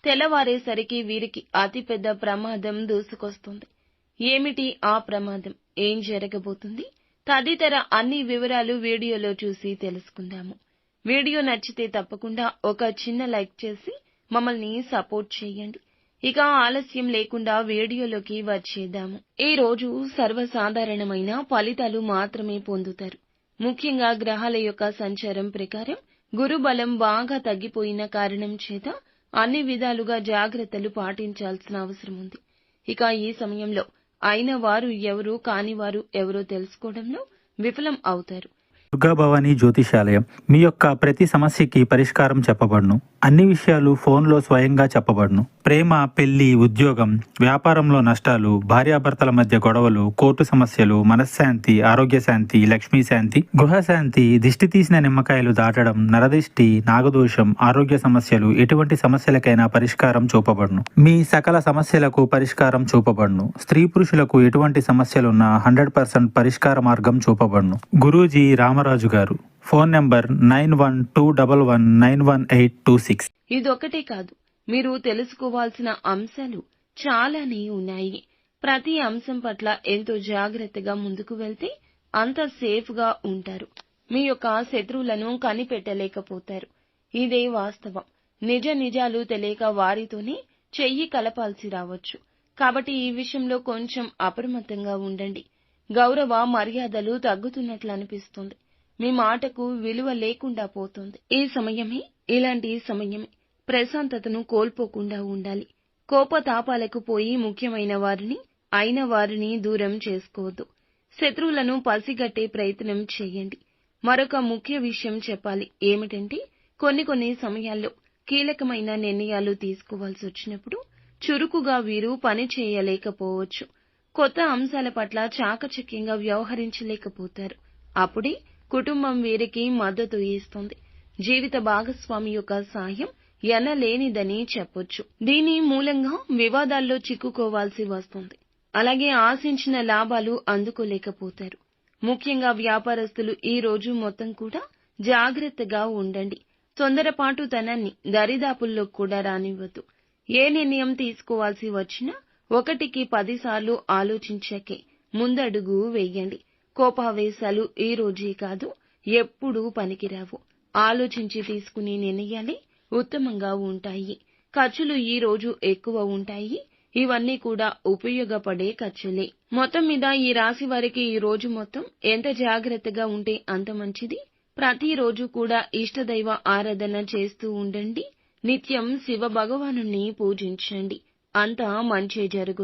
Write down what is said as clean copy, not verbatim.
తెల్లవారేసరికి వీరికి అతిపెద్ద ప్రమాదం దూసుకొస్తుంది. ఏమిటి ఆ ప్రమాదం, ఏం జరగబోతుంది తదితర అన్ని వివరాలు వీడియోలో చూసి తెలుసుకుందాము. వీడియో నచ్చితే తప్పకుండా ఒక చిన్న లైక్ చేసి మమ్మల్ని సపోర్ట్ చేయండి. ఇక ఆలస్యం లేకుండా వీడియోలోకి వచ్చేద్దాము. ఈ రోజు సర్వసాధారణమైన ఫలితాలు మాత్రమే పొందుతారు. ముఖ్యంగా గ్రహాల యొక్క సంచారం ప్రకారం గురుబలం బాగా తగ్గిపోయిన కారణం చేత అన్ని విధాలుగా జాగ్రత్తలు పాటించాల్సిన అవసరం ఉంది. ఇక ఈ సమయంలో అయిన వారు ఎవరు, కాని వారు ఎవరో తెలుసుకోవడంలో విఫలం అవుతారు. దుర్గాభవాని జ్యోతిషాలయం మీ యొక్క ప్రతి సమస్యకి పరిష్కారం చెప్పబడును. అన్ని విషయాలు ఫోన్లో స్వయంగా చెప్పబడును. ప్రేమ, పెళ్లి, ఉద్యోగం, వ్యాపారంలో నష్టాలు, భార్యాభర్తల మధ్య గొడవలు, కోర్టు సమస్యలు, మనశ్శాంతి, ఆరోగ్య శాంతి, లక్ష్మీ శాంతి, గృహశాంతి, దిష్టి తీసిన నిమ్మకాయలు దాటడం, నరదిష్టి, నాగదోషం, ఆరోగ్య సమస్యలు, ఎటువంటి సమస్యలకైనా పరిష్కారం చూపబడును. మీ సకల సమస్యలకు పరిష్కారం చూపబడును. స్త్రీ పురుషులకు ఎటువంటి సమస్యలున్నా 100% పరిష్కార మార్గం చూపబడును. గురూజీ రామరాజు గారు. Phone number 9121191826. ఇదొక్కటే కాదు, మీరు తెలుసుకోవాల్సిన అంశాలు చాలానే ఉన్నాయి. ప్రతి అంశం పట్ల ఎంతో జాగ్రత్తగా ముందుకు వెళ్తే అంత సేఫ్ గా ఉంటారు. మీ యొక్క శత్రువులను కనిపెట్టలేకపోతారు. ఇదే వాస్తవం. నిజ నిజాలు తెలియక వారితోనే చెయ్యి కలపాల్సి రావచ్చు. కాబట్టి ఈ విషయంలో కొంచెం అప్రమత్తంగా ఉండండి. గౌరవ మర్యాదలు తగ్గుతున్నట్లు అనిపిస్తుంది. మీ మాటకు విలువ లేకుండా పోతుంది. ఇలాంటి సమయమే ప్రశాంతతను కోల్పోకుండా ఉండాలి. కోపతాపాలకు పోయి ముఖ్యమైన వారిని, అయిన వారిని దూరం చేసుకోవద్దు. శత్రువులను పసిగట్టే ప్రయత్నం చేయండి. మరొక ముఖ్య విషయం చెప్పాలి. ఏమిటంటే కొన్ని సమయాల్లో కీలకమైన నిర్ణయాలు తీసుకోవాల్సి వచ్చినప్పుడు చురుకుగా వీరు పని చేయలేకపోవచ్చు. కొత్త అంశాల పట్ల చాకచక్యంగా వ్యవహరించలేకపోతారు. అప్పుడే కుటుంబం వీరికి మద్దతు ఇస్తుంది. జీవిత భాగస్వామి యొక్క సాయం ఎనలేనిదని చెప్పొచ్చు. దీని మూలంగా వివాదాల్లో చిక్కుకోవాల్సి వస్తుంది. అలాగే ఆశించిన లాభాలు అందుకోలేకపోతారు. ముఖ్యంగా వ్యాపారస్తులు ఈ రోజు మొత్తం కూడా జాగ్రత్తగా ఉండండి. తొందరపాటుతనాన్ని దరిదాపుల్లో కూడా రానివ్వద్దు. ఏ నిర్ణయం తీసుకోవాల్సి వచ్చినా 1కి 10 సార్లు ఆలోచించాకే ముందడుగు వేయండి. కోపావేశాలు ఈ రోజే కాదు, ఎప్పుడూ పనికిరావు. ఆలోచించి తీసుకునే నిర్ణయాలే ఉత్తమంగా ఉంటాయి. ఖర్చులు ఈ రోజు ఎక్కువ ఉంటాయి. ఇవన్నీ కూడా ఉపయోగపడే ఖర్చులే. మొత్తం మీద ఈ రాశి వారికి ఈ రోజు మొత్తం ఎంత జాగ్రత్తగా ఉంటే అంత మంచిది. ప్రతిరోజు కూడా ఇష్టదైవ ఆరాధన చేస్తూ ఉండండి. నిత్యం శివ భగవానుణ్ణి పూజించండి. అంతా మంచి జరుగుతుంది.